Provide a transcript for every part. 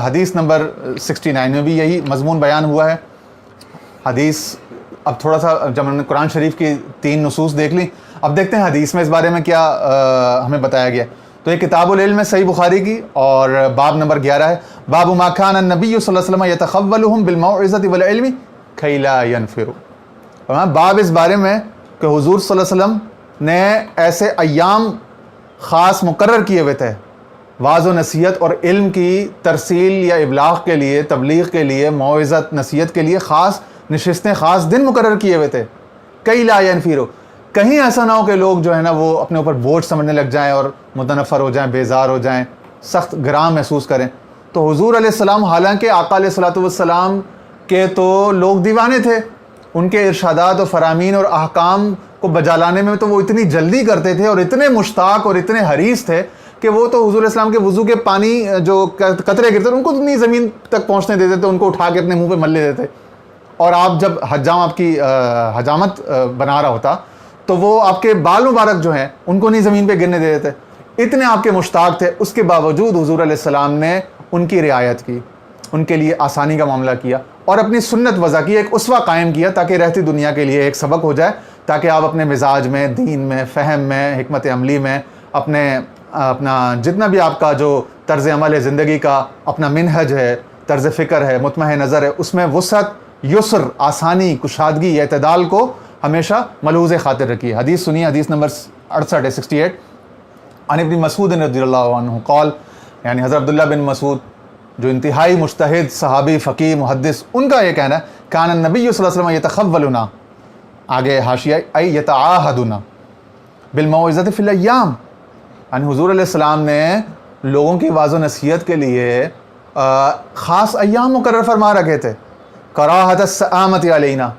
حدیث نمبر 69 میں بھی یہی مضمون بیان ہوا ہے. حدیث اب تھوڑا سا جب ہم نے قرآن شریف کی 3 نصوص دیکھ لی، اب دیکھتے ہیں حدیث میں اس بارے میں کیا ہمیں بتایا گیا. تو یہ کتاب العلم ہے صحیح بخاری کی، اور باب نمبر 11 ہے. باب ما کان النبی صلی اللہ علیہ وسلم یتخولهم بالموعظۃ والعلم کی لا ینفروا. باب اس بارے میں کہ حضور صلی اللہ علیہ وسلم نے ایسے ایام خاص مقرر کیے ہوئے تھے واعظ و نصیحت اور علم کی ترسیل یا ابلاغ کے لیے، تبلیغ کے لیے، موعظت نصیحت کے لیے خاص نشستیں، خاص دن مقرر کیے ہوئے تھے. کئی لا ینفروا، کہیں ایسا نہ ہو کہ لوگ جو ہے نا وہ اپنے اوپر بوجھ سمجھنے لگ جائیں اور متنفر ہو جائیں، بیزار ہو جائیں، سخت گرام محسوس کریں. تو حضور علیہ السلام، حالانکہ آقا علیہ الصلوۃ والسلام کے تو لوگ دیوانے تھے، ان کے ارشادات و فرامین اور احکام کو بجا لانے میں تو وہ اتنی جلدی کرتے تھے اور اتنے مشتاق اور اتنے حریص تھے کہ وہ تو حضور علیہ السلام کے وضو کے پانی جو قطرے گرتے ان کو اتنی زمین تک پہنچنے دیتے تھے، ان کو اٹھا کے اپنے منہ پہ مل لیتے تھے. اور آپ جب حجام آپ کی حجامت بنا رہا ہوتا تو وہ آپ کے بال مبارک جو ہیں ان کو نہیں زمین پہ گرنے دیتے تھے، اتنے آپ کے مشتاق تھے. اس کے باوجود حضور علیہ السلام نے ان کی رعایت کی، ان کے لیے آسانی کا معاملہ کیا اور اپنی سنت وضع کی، ایک اسوہ قائم کیا تاکہ رہتی دنیا کے لیے ایک سبق ہو جائے، تاکہ آپ اپنے مزاج میں، دین میں، فہم میں، حکمت عملی میں، اپنا جتنا بھی آپ کا جو طرز عمل ہے زندگی کا، اپنا منہج ہے، طرز فکر ہے، مطمئن نظر ہے، اس میں وسعت، یسر، آسانی، کشادگی، اعتدال کو ہمیشہ ملحوظ خاطر رکھیے. حدیث سنیے، حدیث نمبر 68 ہے 68. عن ابن مسعود رضی اللہ عنہ قال، یعنی حضرت عبداللہ بن مسعود جو انتہائی مجتہد صحابی، فقیہ، محدث، ان کا یہ کہنا ہے کان النبی صلی اللہ علیہ وسلم یتخولنا، آگے حاشیہ ای یتعاہدنا بالموعظۃ فی الایام، یعنی حضور علیہ السلام نے لوگوں کی واعظ و نصیحت کے لیے خاص ایام مقرر فرما رکھے تھے. کراہت السآمۃ علینا،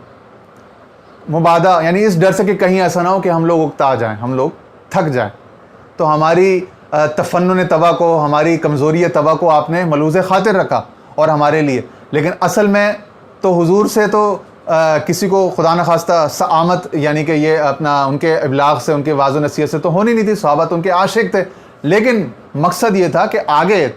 مبادہ یعنی اس ڈر سے کہ کہیں ایسا نہ ہو کہ ہم لوگ اکتا جائیں، ہم لوگ تھک جائیں. تو ہماری تفنن طبع کو، ہماری کمزوری طبع کو آپ نے ملحوظ خاطر رکھا اور ہمارے لیے. لیکن اصل میں تو حضور سے تو کسی کو خدا نخواستہ سآمت یعنی کہ یہ اپنا ان کے ابلاغ سے، ان کے واعظ و نصیحت سے تو ہونی نہیں تھی. صحابہ تو ان کے عاشق تھے، لیکن مقصد یہ تھا کہ آگے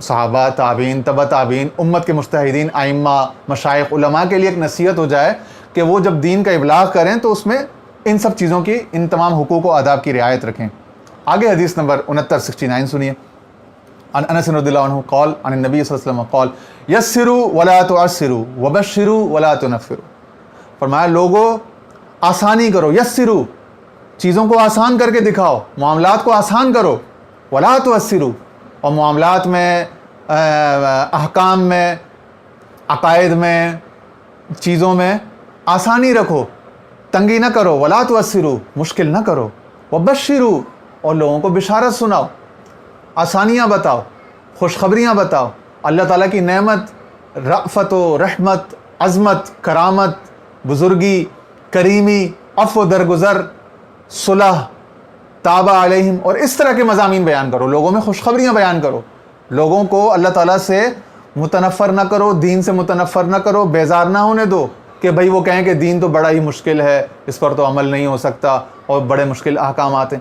صحابہ، تابعین، تبع تابعین، امت کے مجتہدین، ائمہ، مشائخ، علماء کے لیے ایک نصیحت ہو جائے کہ وہ جب دین کا ابلاغ کریں تو اس میں ان سب چیزوں کی، ان تمام حقوق و آداب کی رعایت رکھیں. آگے حدیث نمبر 69 69 سنیے. عن انس رضی اللہ عنہ قال عن النبی صلی اللہ علیہ وسلم قال یسروا ولا تعسروا وبشروا ولا تنفروا. فرمایا لوگوں آسانی کرو، یسروا چیزوں کو آسان کر کے دکھاؤ، معاملات کو آسان کرو، ولا تعسروا اور معاملات میں، احکام میں، عقائد میں، چیزوں میں آسانی رکھو، تنگی نہ کرو، ولا تعسروا مشکل نہ کرو، وبشروا اور لوگوں کو بشارت سناؤ، آسانیاں بتاؤ، خوشخبریاں بتاؤ، اللہ تعالیٰ کی نعمت، رأفت و رحمت، عظمت، کرامت، بزرگی، کریمی، عفو درگزر، صلح، تاب علیہم، اور اس طرح کے مضامین بیان کرو. لوگوں میں خوشخبریاں بیان کرو، لوگوں کو اللہ تعالیٰ سے متنفر نہ کرو، دین سے متنفر نہ کرو، بیزار نہ ہونے دو کہ بھئی وہ کہیں کہ دین تو بڑا ہی مشکل ہے، اس پر تو عمل نہیں ہو سکتا اور بڑے مشکل احکامات ہیں.